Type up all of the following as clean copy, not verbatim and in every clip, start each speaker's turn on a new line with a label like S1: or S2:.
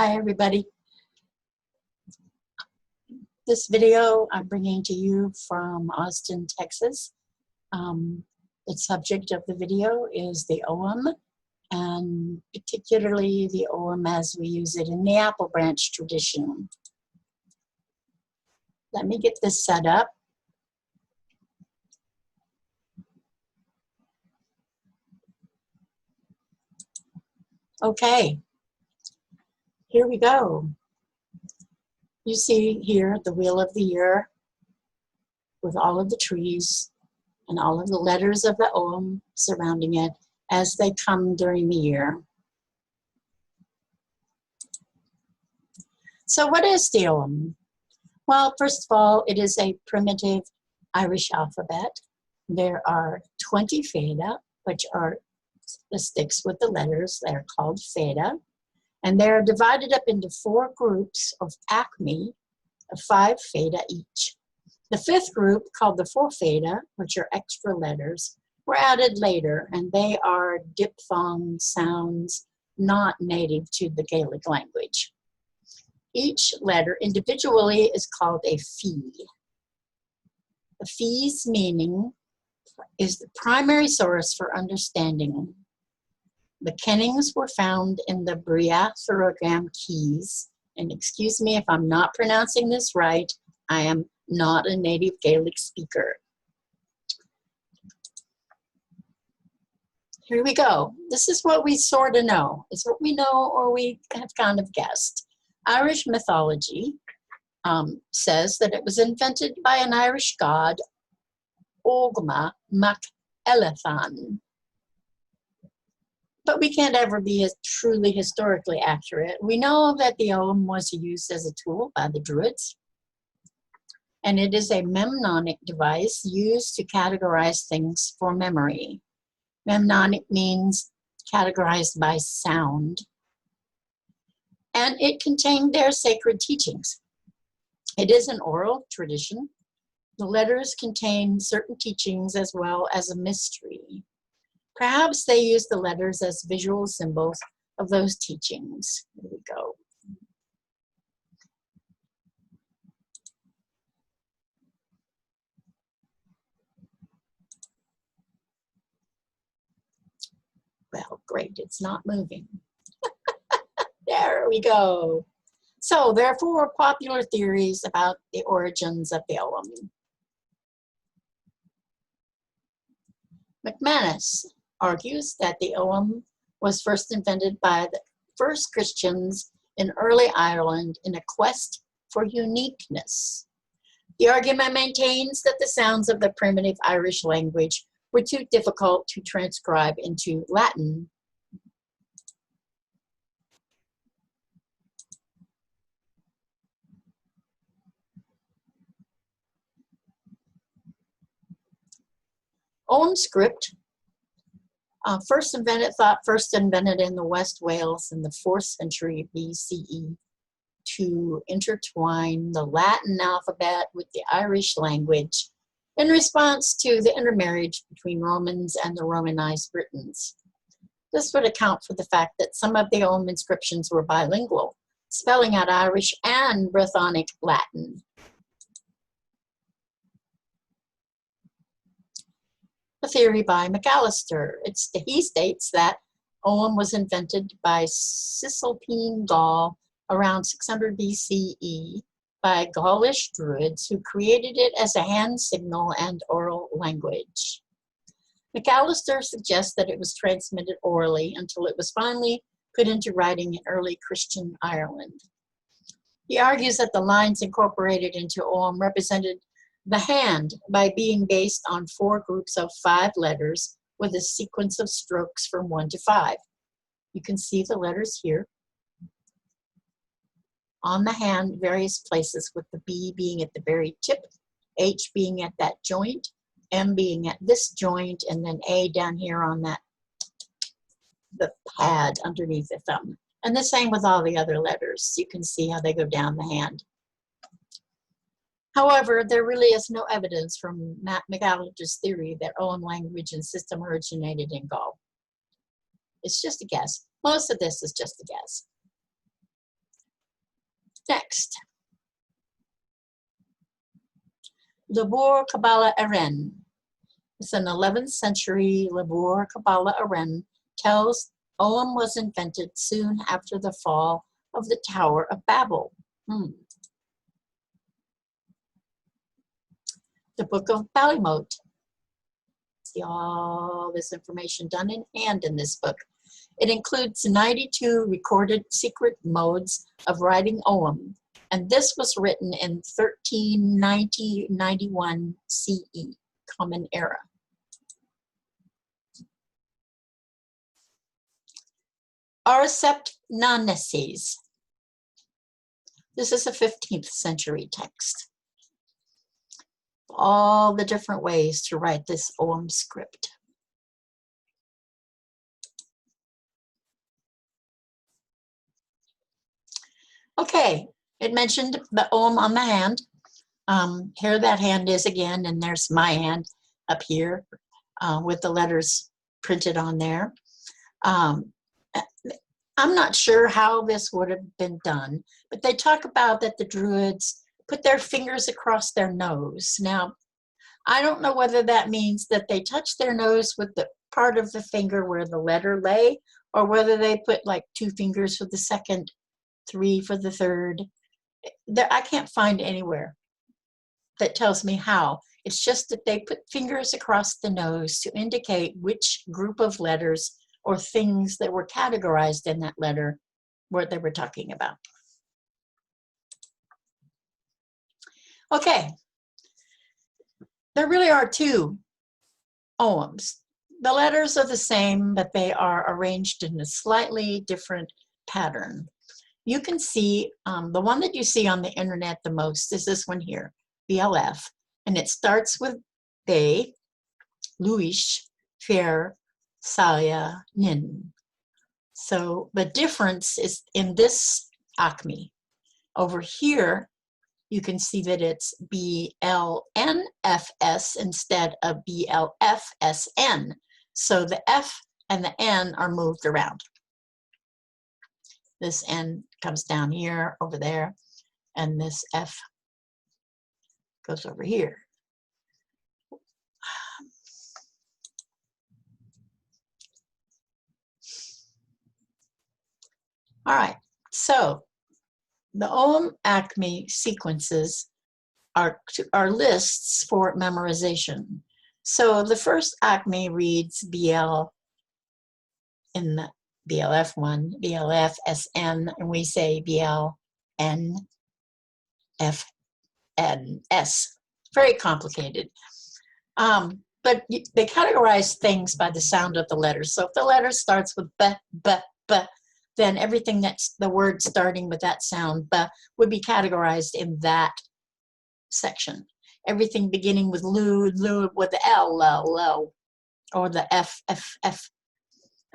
S1: Hi, everybody. This video I'm bringing to you from Austin, Texas. The subject of the video is the Ogham, and particularly the Ogham as we use it in the apple branch tradition. Let me get this set up. Okay, here we go. You see here the wheel of the year with all of the trees and all of the letters of the Ogham surrounding it as they come during the year. So what is the Ogham? Well, first of all, it is a primitive Irish alphabet. There are 20 Faerie, which are the sticks with the letters. They're called Faerie. And they're divided up into 4 groups of acme of 5 Faerie each. The 5th group, called the 4 Faerie, which are extra letters, were added later, and they are diphthong sounds not native to the Gaelic language. Each letter individually is called a fee. A fee's meaning is the primary source for understanding. The kennings were found in the Briathorogam keys, and excuse me if I'm not pronouncing this right, I am not a native Gaelic speaker. Here we go. This is what we sort of know. It's what we know or we have kind of guessed. Irish mythology says that it was invented by an Irish god, Ogham Alphabet. But we can't ever be truly historically accurate. We know that the Ogham was used as a tool by the Druids, and it is a mnemonic device used to categorize things for memory. Mnemonic means categorized by sound, and it contained their sacred teachings. It is an oral tradition. The letters contain certain teachings as well as a mystery. Perhaps they use the letters as visual symbols of those teachings. Here we go. Well, great, it's not moving. There we go. So there are 4 popular theories about the origins of the Ogham. McManus argues that the Ogham was first invented by the first Christians in early Ireland in a quest for uniqueness. The argument maintains that the sounds of the primitive Irish language were too difficult to transcribe into Latin. Ogham script, first invented in the West Wales in the 4th century BCE to intertwine the Latin alphabet with the Irish language in response to the intermarriage between Romans and the Romanized Britons. This would account for the fact that some of the Ogham inscriptions were bilingual, spelling out Irish and Brythonic Latin. A theory by McAllister. He states that Ogham was invented by Cisalpine Gaul around 600 BCE by Gaulish Druids who created it as a hand signal and oral language. McAllister suggests that it was transmitted orally until it was finally put into writing in early Christian Ireland. He argues that the lines incorporated into Ogham represented the hand by being based on 4 groups of 5 letters with a sequence of strokes from 1 to 5. You can see the letters here on the hand, various places, with the B being at the very tip, H being at that joint, M being at this joint, and then A down here on the pad underneath the thumb. And the same with all the other letters. You can see how they go down the hand. However, there really is no evidence from McAllister's theory that Ogham language and system originated in Gaul. It's just a guess. Most of this is just a guess. Next, Lebur Kabbalah Eren. It's an 11th century Lebur Kabbalah Eren tells Ogham was invented soon after the fall of the Tower of Babel. The Book of Balimot. See all this information done in hand in this book. It includes 92 recorded secret modes of writing Ogham, and this was written in 1390-91 CE, Common Era. Arsepnaneses. This is a 15th century text. All the different ways to write this Ogham script. Okay, it mentioned the Ogham on the hand. Here that hand is again, and there's my hand up here with the letters printed on there. I'm not sure how this would have been done, but they talk about that the Druids put their fingers across their nose. Now, I don't know whether that means that they touch their nose with the part of the finger where the letter lay, or whether they put like 2 fingers for the second, 3 for the third. I can't find anywhere that tells me how. It's just that they put fingers across the nose to indicate which group of letters or things that were categorized in that letter, what they were talking about. Okay, there really are 2 Oghams. The letters are the same, but they are arranged in a slightly different pattern. You can see, the one that you see on the internet the most is this one here, BLF, and it starts with Be, Luish, Fair, Salia, Nin. So the difference is in this Acme. Over here, you can see that it's BLNFS instead of BLFSN. So the F and the N are moved around. This N comes down here, over there, and this F goes over here. All right, so the Ogham Acme sequences are lists for memorization. So the first Acme reads BL in the BLF1, BLFSN, and we say BLNFNS. Very complicated. But they categorize things by the sound of the letters. So if the letter starts with B, B, B, then everything that's the word starting with that sound, B, would be categorized in that section. Everything beginning with Lu, Lu, with the L, L, L, or the F, F, F,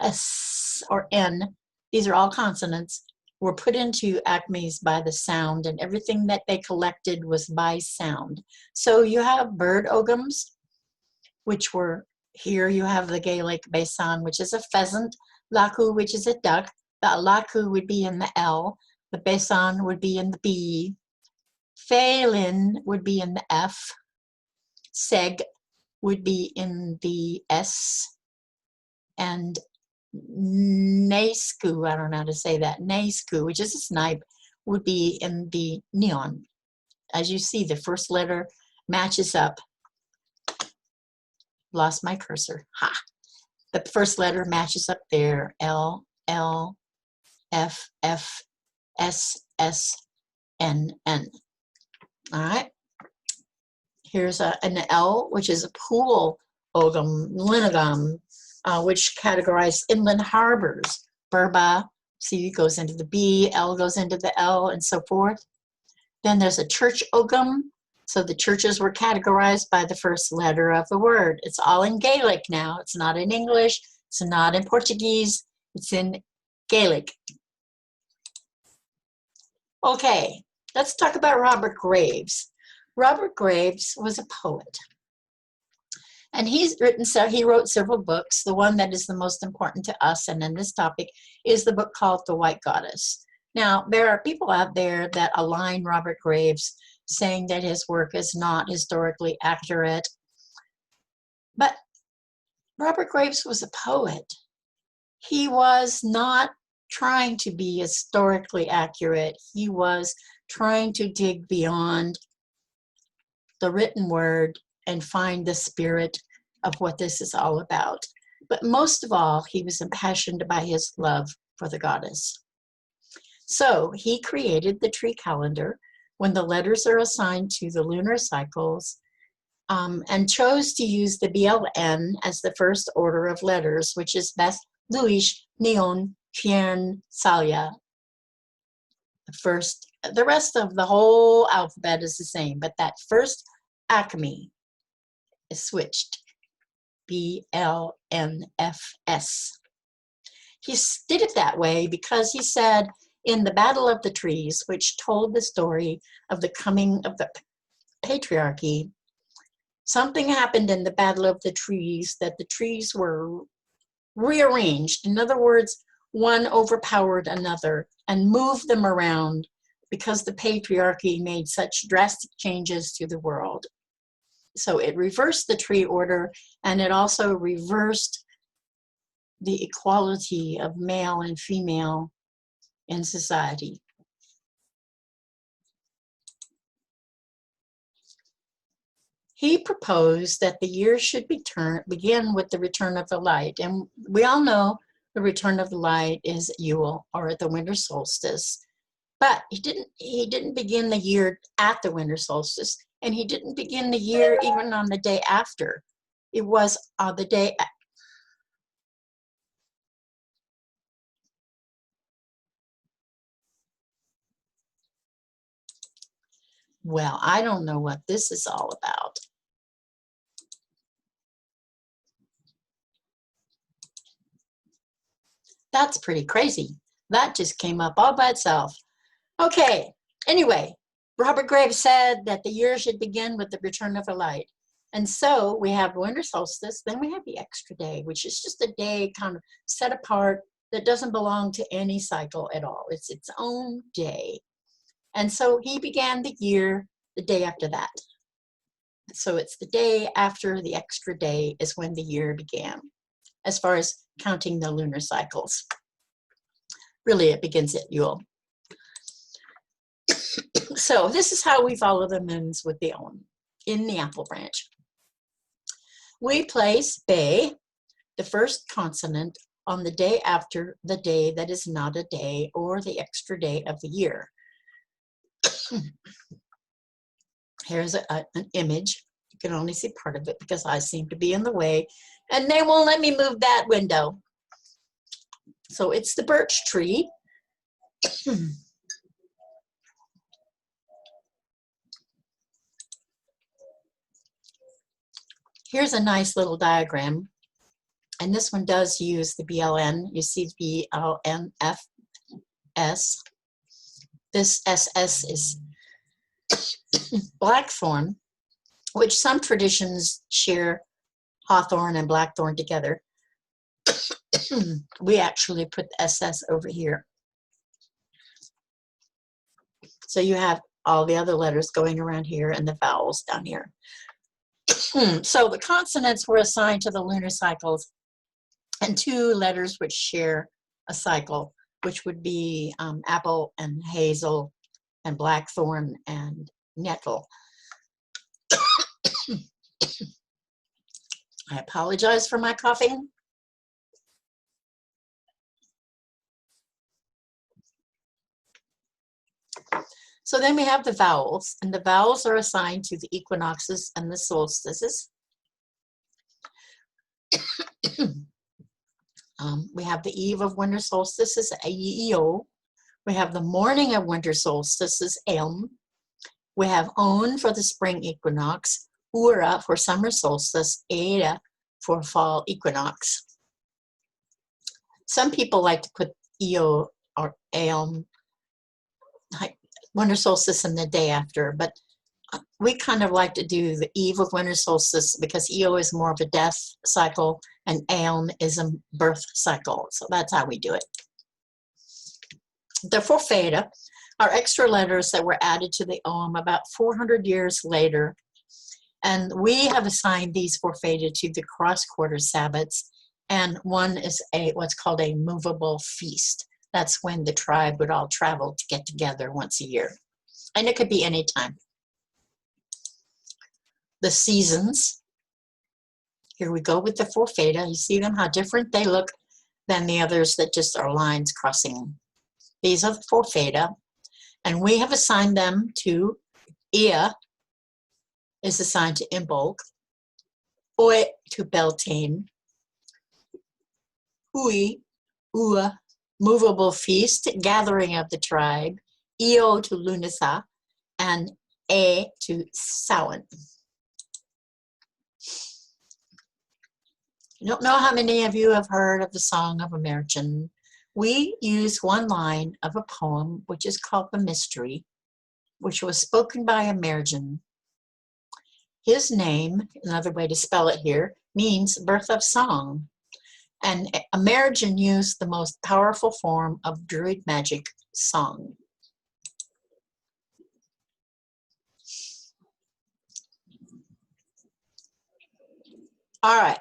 S1: S, or N, these are all consonants, were put into Acmes by the sound, and everything that they collected was by sound. So you have bird Oghams, which were, here you have the Gaelic Besan, which is a pheasant, Laku, which is a duck. The Laku would be in the L, the Besan would be in the B, Phelan would be in the F, Seg would be in the S, and Naisku, I don't know how to say that, Naisku, which is a snipe, would be in the neon. As you see, the first letter matches up. Lost my cursor. Ha! The first letter matches up there. L, L, F, F, S, S, N, N. All right. Here's an L, which is a pool Ogham, Linagam, which categorized inland harbors. Burba, see, goes into the B, L goes into the L, and so forth. Then there's a church Ogham. So the churches were categorized by the first letter of the word. It's all in Gaelic now. It's not in English. It's not in Portuguese. It's in Gaelic. Okay, let's talk about Robert Graves. Robert Graves was a poet. And he wrote several books. The one that is the most important to us and in this topic is the book called The White Goddess. Now, there are people out there that align Robert Graves, saying that his work is not historically accurate. But Robert Graves was a poet. He was not trying to be historically accurate. He was trying to dig beyond the written word and find the spirit of what this is all about. But most of all, he was impassioned by his love for the goddess. So he created the tree calendar when the letters are assigned to the lunar cycles, and chose to use the BLN as the first order of letters, which is Beth, Luish, Neon, Fien, Salia. The rest of the whole alphabet is the same, but that first acme is switched. BLNFS. He did it that way because he said in the Battle of the Trees, which told the story of the coming of the patriarchy, something happened in the Battle of the Trees, that the trees were rearranged. In other words, one overpowered another and moved them around because the patriarchy made such drastic changes to the world. So it reversed the tree order, and it also reversed the equality of male and female in society. He proposed that the year should begin with the return of the light. And we all know the return of the light is Yule, or the winter solstice. But he didn't begin the year at the winter solstice, and he didn't begin the year even on the day after. It was on the day. Well, I don't know what this is all about. That's pretty crazy. That just came up all by itself. Okay, anyway, Robert Graves said that the year should begin with the return of the light. And so we have winter solstice, then we have the extra day, which is just a day kind of set apart that doesn't belong to any cycle at all. It's its own day. And so he began the year the day after that. So it's the day after the extra day is when the year began, as far as counting the lunar cycles. Really, it begins at Yule. So this is how we follow the moons with the Ogham in the apple branch. We place Be, the first consonant, on the day after the day that is not a day or the extra day of the year. Here's an image. You can only see part of it because I seem to be in the way, and they won't let me move that window. So it's the birch tree. Here's a nice little diagram, and this one does use the BLN. You see BLNFS. This SS is blackthorn, which some traditions share hawthorn and blackthorn together. We actually put the SS over here. So you have all the other letters going around here and the vowels down here. So the consonants were assigned to the lunar cycles, and two letters which share a cycle, which would be apple and hazel and blackthorn and nettle. I apologize for my coughing. So then we have the vowels, and the vowels are assigned to the equinoxes and the solstices. We have the eve of winter solstice is Eo. We have the morning of winter solstice is Elm. We have On for the spring equinox, Ura for summer solstice, Era for fall equinox. Some people like to put Eo or Elm, like winter solstice and the day after, but we kind of like to do the eve of winter solstice because Eo is more of a death cycle and Aeon is a birth cycle. So that's how we do it. The Faerie are extra letters that were added to the Ogham about 400 years later. And we have assigned these Faerie to the cross-quarter Sabbats. And one is what's called a movable feast. That's when the tribe would all travel to get together once a year. And it could be any time. The seasons. Here we go with the Faerie. You see them, how different they look than the others that just are lines crossing. These are the Faerie. And we have assigned them to Ia is assigned to Imbolc, Oe to Beltane, Ui, Ua, movable feast, gathering of the tribe, Io to Lunasa, and E to Samhain. I don't know how many of you have heard of the Song of a Merchant. We use one line of a poem, which is called The Mystery, which was spoken by a Merchant. His name, another way to spell it here, means birth of song. And a Merchant used the most powerful form of Druid magic, song. All right,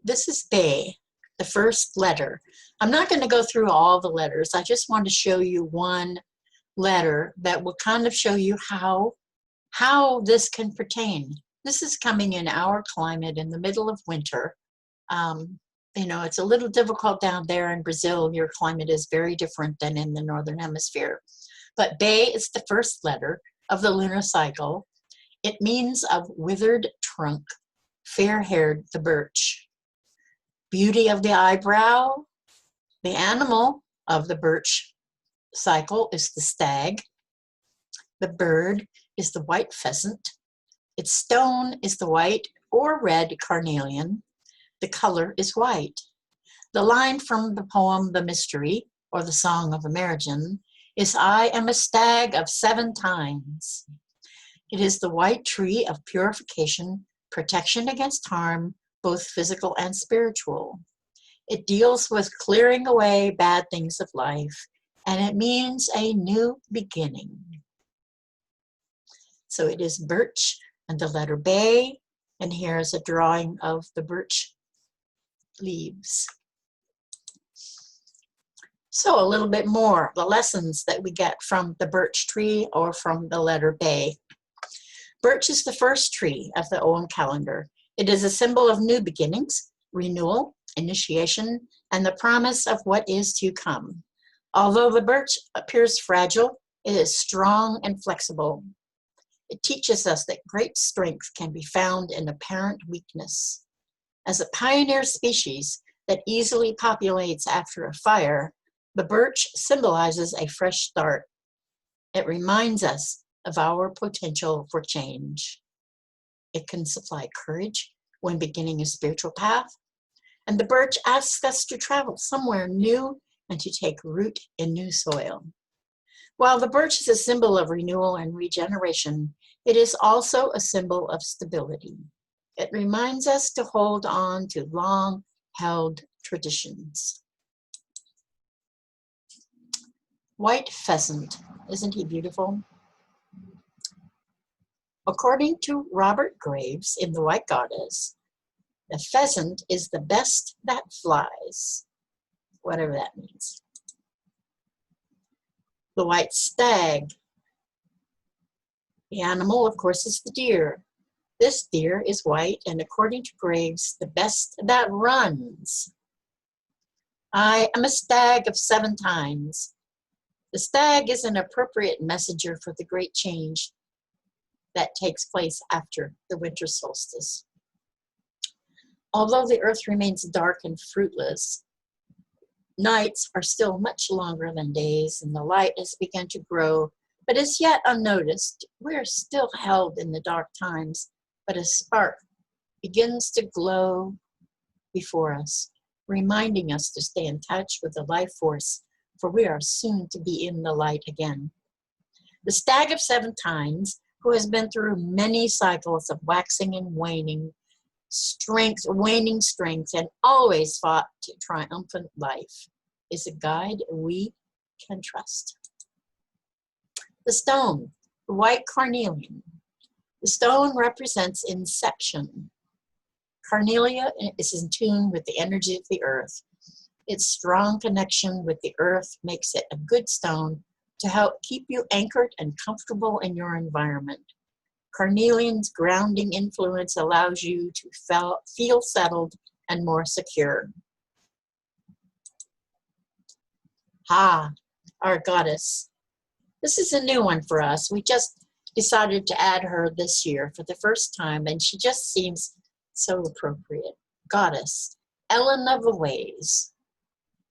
S1: this is Be, the first letter. I'm not going to go through all the letters. I just want to show you one letter that will kind of show you how this can pertain. This is coming in our climate in the middle of winter. You know, it's a little difficult down there in Brazil. Your climate is very different than in the Northern Hemisphere. But Be is the first letter of the lunar cycle. It means of withered trunk, fair-haired the birch. Beauty of the eyebrow. The animal of the birch cycle is the stag. The bird is the white pheasant. Its stone is the white or red carnelian. The color is white. The line from the poem The Mystery, or the Song of a Merchant, is I am a stag of 7 tines. It is the white tree of purification, protection against harm, both physical and spiritual. It deals with clearing away bad things of life, and it means a new beginning. So it is birch and the letter Be, and here's a drawing of the birch leaves. So a little bit more, the lessons that we get from the birch tree or from the letter Be. Birch is the first tree of the Ogham calendar. It is a symbol of new beginnings, renewal, initiation, and the promise of what is to come. Although the birch appears fragile, it is strong and flexible. It teaches us that great strength can be found in apparent weakness. As a pioneer species that easily populates after a fire, the birch symbolizes a fresh start. It reminds us of our potential for change. It can supply courage when beginning a spiritual path, and the birch asks us to travel somewhere new and to take root in new soil. While the birch is a symbol of renewal and regeneration, it is also a symbol of stability. It reminds us to hold on to long-held traditions. White pheasant, isn't he beautiful? According to Robert Graves in The White Goddess, the pheasant is the best that flies, whatever that means. The white stag. The animal, of course, is the deer. This deer is white, and according to Graves, the best that runs. I am a stag of 7 tines. The stag is an appropriate messenger for the great change that takes place after the winter solstice. Although the earth remains dark and fruitless, nights are still much longer than days, and the light has begun to grow, but is yet unnoticed. We are still held in the dark times, but a spark begins to glow before us, reminding us to stay in touch with the life force, for we are soon to be in the light again. The stag of 7 tines, who has been through many cycles of waxing and waning strength, and always fought to triumphant life, is a guide we can trust. The stone, the white carnelian. The stone represents inception. Carnelia is in tune with the energy of the earth. Its strong connection with the earth makes it a good stone to help keep you anchored and comfortable in your environment. Carnelian's grounding influence allows you to feel settled and more secure. Our goddess. This is a new one for us. We just decided to add her this year for the first time, and she just seems so appropriate. Goddess, Ellen of the Ways.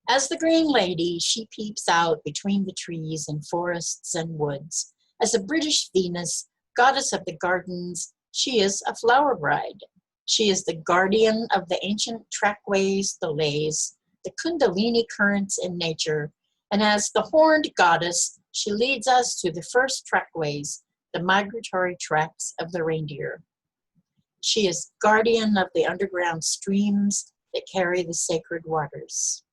S1: As the Green Lady, she peeps out between the trees and forests and woods. As a British Venus, goddess of the gardens, she is a flower bride. She is the guardian of the ancient trackways, the lays, the Kundalini currents in nature, and as the horned goddess, she leads us to the first trackways, the migratory tracks of the reindeer. She is guardian of the underground streams that carry the sacred waters.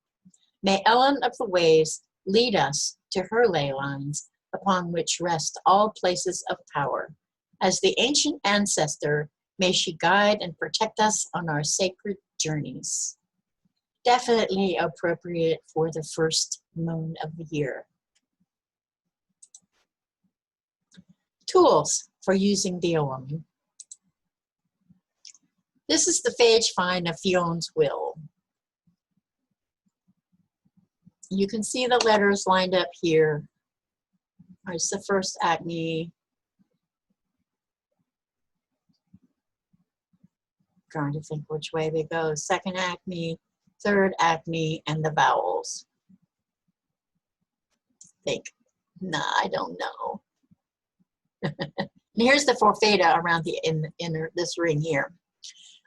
S1: May Ellen of the Waves lead us to her ley lines, upon which rest all places of power. As the ancient ancestor, may she guide and protect us on our sacred journeys. Definitely appropriate for the first moon of the year. Tools for using the Ogham. This is the phage find of Fion's will. You can see the letters lined up here. It's the first acme. Trying to think which way they go. Second acme, third acme, and the vowels. I don't know. And here's the forfeda around the inner this ring here.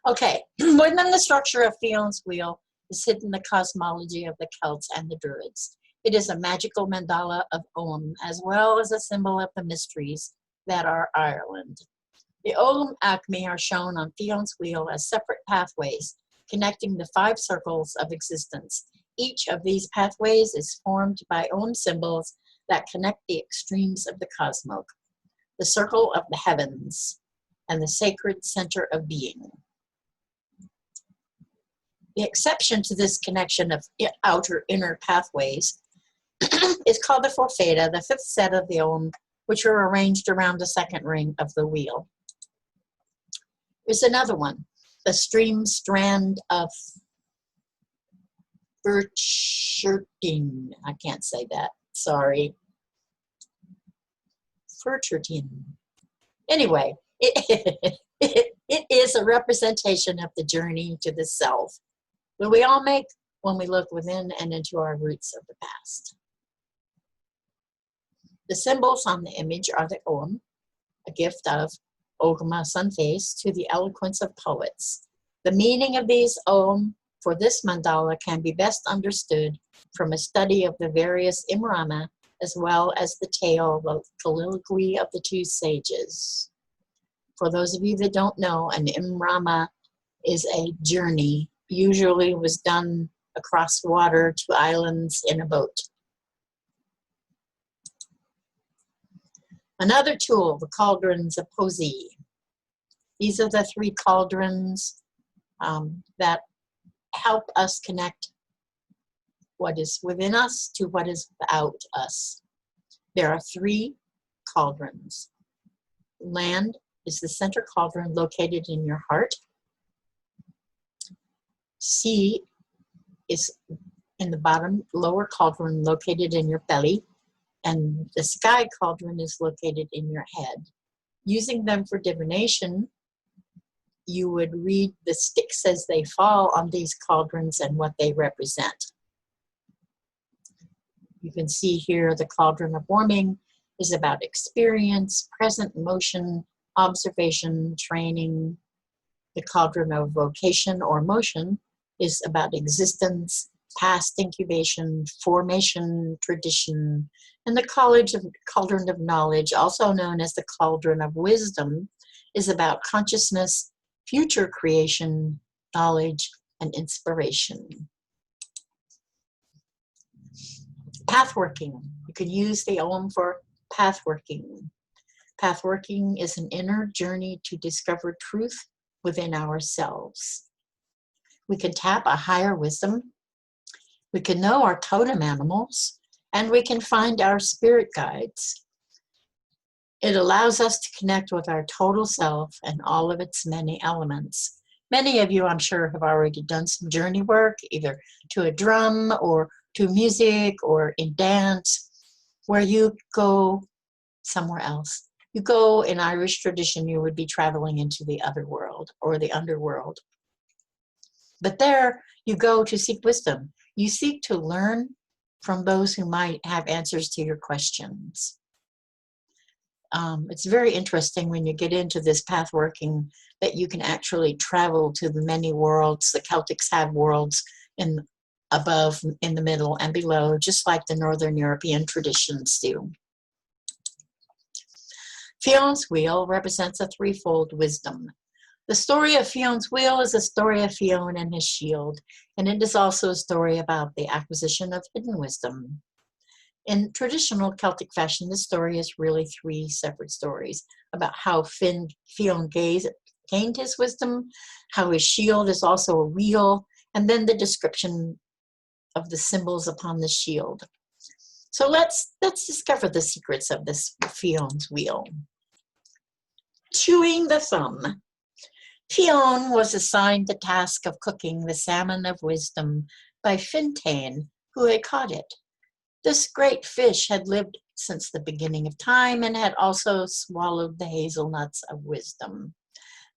S1: Okay, within the structure of Fion's wheel is hidden the cosmology of the Celts and the Druids. It is a magical mandala of Ogham, as well as a symbol of the mysteries that are Ireland. The Ogham acme are shown on Fion's wheel as separate pathways connecting the 5 circles of existence. Each of these pathways is formed by Ogham symbols that connect the extremes of the cosmos, the circle of the heavens, and the sacred center of being. The exception to this connection of outer-inner pathways is called the forfeda, the 5th set of the Ogham, which are arranged around the 2nd ring of the wheel. There's another one, the stream strand of Ferchertin. I can't say that, sorry. Ferchertin. Anyway, it is a representation of the journey to the self that we all make when we look within and into our roots of the past. The symbols on the image are the Ogham, a gift of Ogham Sunface to the eloquence of poets. The meaning of these Ogham for this mandala can be best understood from a study of the various Imrama, as well as the tale, the colloquy of the 2 sages. For those of you that don't know, an Imrama is a journey, usually was done across water to islands in a boat. Another tool, the cauldrons of Posey. These are the 3 cauldrons that help us connect what is within us to what is without us. There are 3 cauldrons. Land is the center cauldron located in your heart. Sea is in the bottom lower cauldron located in your belly. And the sky cauldron is located in your head. Using them for divination, you would read the sticks as they fall on these cauldrons and what they represent. You can see here the cauldron of warming is about experience, present motion, observation, training. The cauldron of vocation or motion is about existence, past incubation, formation, tradition. And the cauldron of knowledge, also known as the cauldron of wisdom, is about consciousness, future creation, knowledge, and inspiration. Pathworking. You can use the Ogham for pathworking. Pathworking is an inner journey to discover truth within ourselves. We can tap a higher wisdom. We can know our totem animals, and we can find our spirit guides. It allows us to connect with our total self and all of its many elements. Many of you, I'm sure, have already done some journey work, either to a drum or to music or in dance, where you go somewhere else. You go, in Irish tradition, you would be traveling into the other world or the underworld. But there you go to seek wisdom. You seek to learn from those who might have answers to your questions. It's very interesting when you get into this pathworking that you can actually travel to the many worlds. The Celtics have worlds in above, in the middle, and below, just like the Northern European traditions do. Fion's wheel represents a threefold wisdom. The story of Fion's wheel is a story of Fion and his shield, and it is also a story about the acquisition of hidden wisdom. In traditional Celtic fashion, this story is really three separate stories about how Fion gained his wisdom, how his shield is also a wheel, and then the description of the symbols upon the shield. So let's discover the secrets of this Fion's wheel. Chewing the thumb. Fion was assigned the task of cooking the salmon of wisdom by Fintain, who had caught it. This great fish had lived since the beginning of time and had also swallowed the hazelnuts of wisdom.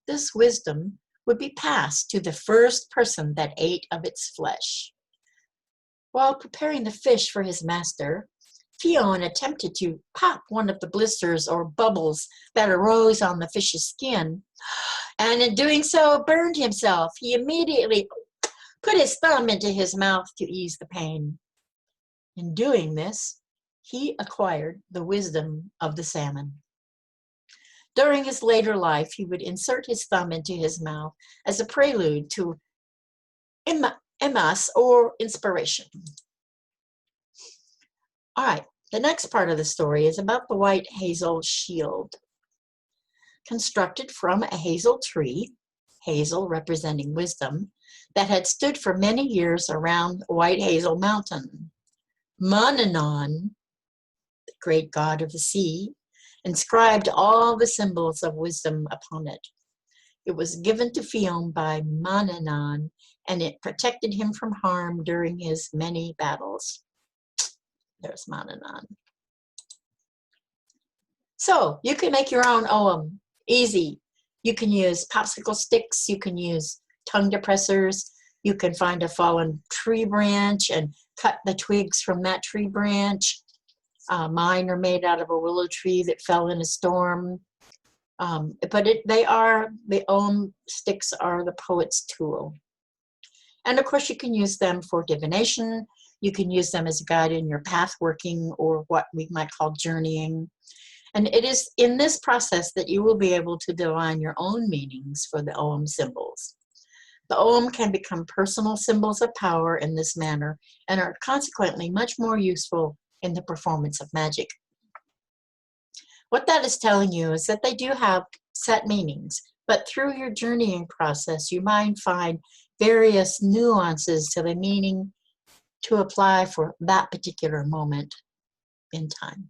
S1: This wisdom would be passed to the first person that ate of its flesh. While preparing the fish for his master, Fion attempted to pop one of the blisters or bubbles that arose on the fish's skin, and in doing so burned himself. He immediately put his thumb into his mouth to ease the pain. In doing this, he acquired the wisdom of the salmon. During his later life, he would insert his thumb into his mouth as a prelude to emas, or inspiration. All right, the next part of the story is about the white hazel shield. Constructed from a hazel tree, hazel representing wisdom, that had stood for many years around White Hazel Mountain. Manannán, the great god of the sea, inscribed all the symbols of wisdom upon it. It was given to Fion by Manannán, and it protected him from harm during his many battles. There's Manannán. So you can make your own Ogham. Easy. You can use popsicle sticks. You can use tongue depressors. You can find a fallen tree branch and cut the twigs from that tree branch. Mine are made out of a willow tree that fell in a storm. The Ogham sticks are the poet's tool. And of course you can use them for divination. You can use them as a guide in your path working, or what we might call journeying. And it is in this process that you will be able to divine your own meanings for the Ogham symbols. The Ogham can become personal symbols of power in this manner and are consequently much more useful in the performance of magic. What that is telling you is that they do have set meanings, but through your journeying process, you might find various nuances to the meaning to apply for that particular moment in time.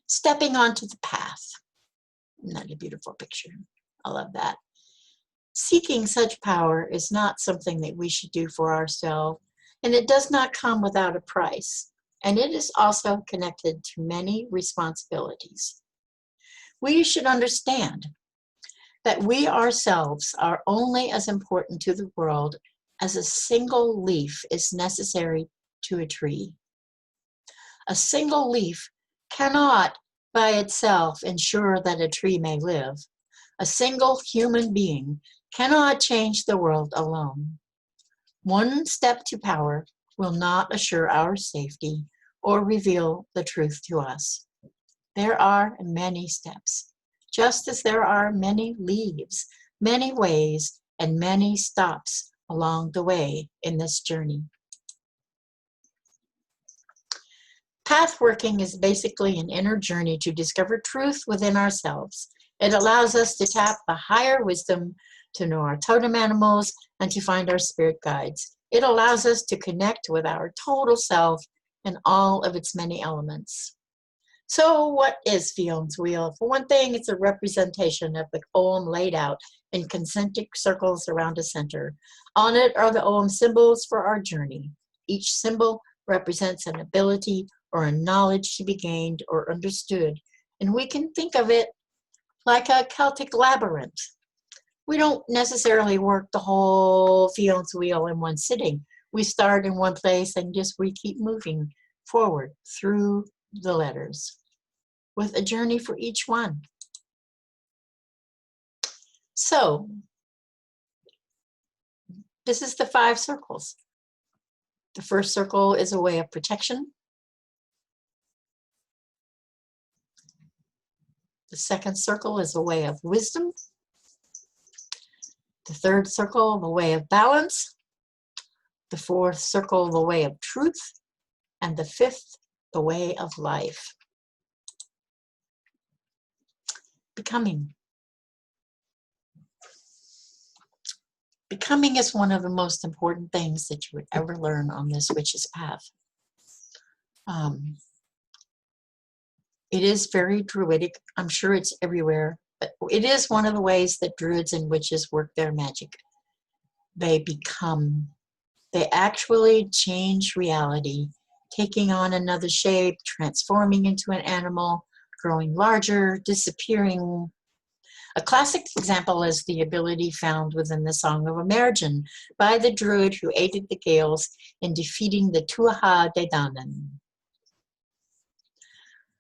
S1: Stepping onto the path. Isn't that a beautiful picture? I love that. Seeking such power is not something that we should do for ourselves, and it does not come without a price, and it is also connected to many responsibilities. We should understand that we ourselves are only as important to the world as a single leaf is necessary to a tree. A single leaf cannot by itself ensure that a tree may live. A single human being cannot change the world alone. One step to power will not assure our safety or reveal the truth to us. There are many steps, just as there are many leaves, many ways, and many stops along the way in this journey. Path working is basically an inner journey to discover truth within ourselves. It allows us to tap the higher wisdom, to know our totem animals, and to find our spirit guides. It allows us to connect with our total self and all of its many elements. So what is Fion's wheel? For one thing, it's a representation of the Ogham laid out in concentric circles around a center. On it are the Ogham symbols for our journey. Each symbol represents an ability or a knowledge to be gained or understood, and we can think of it like a Celtic labyrinth. We don't necessarily work the whole Fion's wheel in one sitting. We start in one place and we keep moving forward through the letters with a journey for each one. So this is the 5 circles. The first circle is a way of protection. The second circle is a way of wisdom. The third circle, the way of balance. The fourth circle, the way of truth. And the fifth, the way of life. Becoming. Becoming is one of the most important things that you would ever learn on this witch's path. It is very druidic. I'm sure it's everywhere, but it is one of the ways that druids and witches work their magic. They become. They actually change reality, taking on another shape, transforming into an animal, growing larger, disappearing. A classic example is the ability found within the Song of Emergen by the druid who aided the Gaels in defeating the Tuatha De Danann.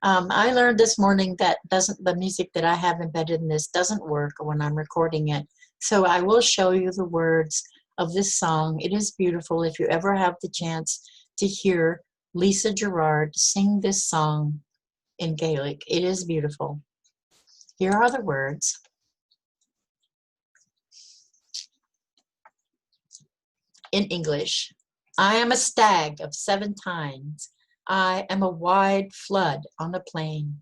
S1: I learned this morning that the music that I have embedded in this doesn't work when I'm recording it. So I will show you the words of this song. It is beautiful. If you ever have the chance to hear Lisa Gerrard sing this song in Gaelic, it is beautiful. Here are the words. In English, I am a stag of 7 tines. I am a wide flood on a plain.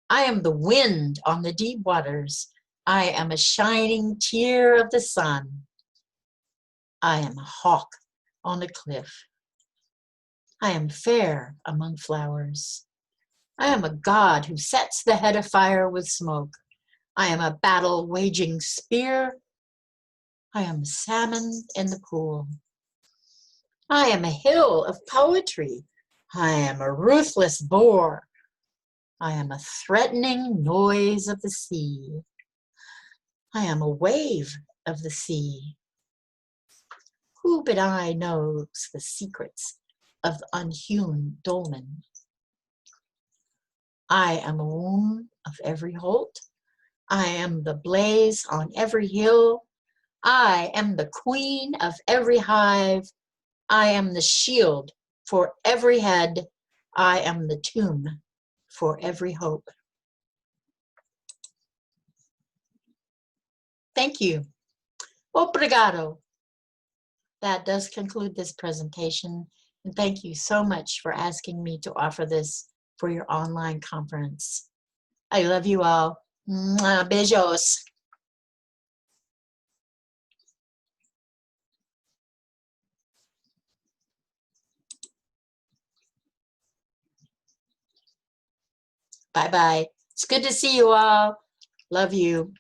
S1: I am the wind on the deep waters. I am a shining tear of the sun. I am a hawk on a cliff. I am fair among flowers. I am a god who sets the head afire with smoke. I am a battle waging spear. I am a salmon in the pool. I am a hill of poetry. I am a ruthless boar. I am a threatening noise of the sea. I am a wave of the sea. Who but I knows the secrets of the unhewn dolmen? I am a womb of every holt. I am the blaze on every hill. I am the queen of every hive. I am the shield for every head. I am the tomb for every hope. Thank you. Obrigado. That does conclude this presentation. And thank you so much for asking me to offer this for your online conference. I love you all. Mwah, beijos. Bye-bye. It's good to see you all. Love you.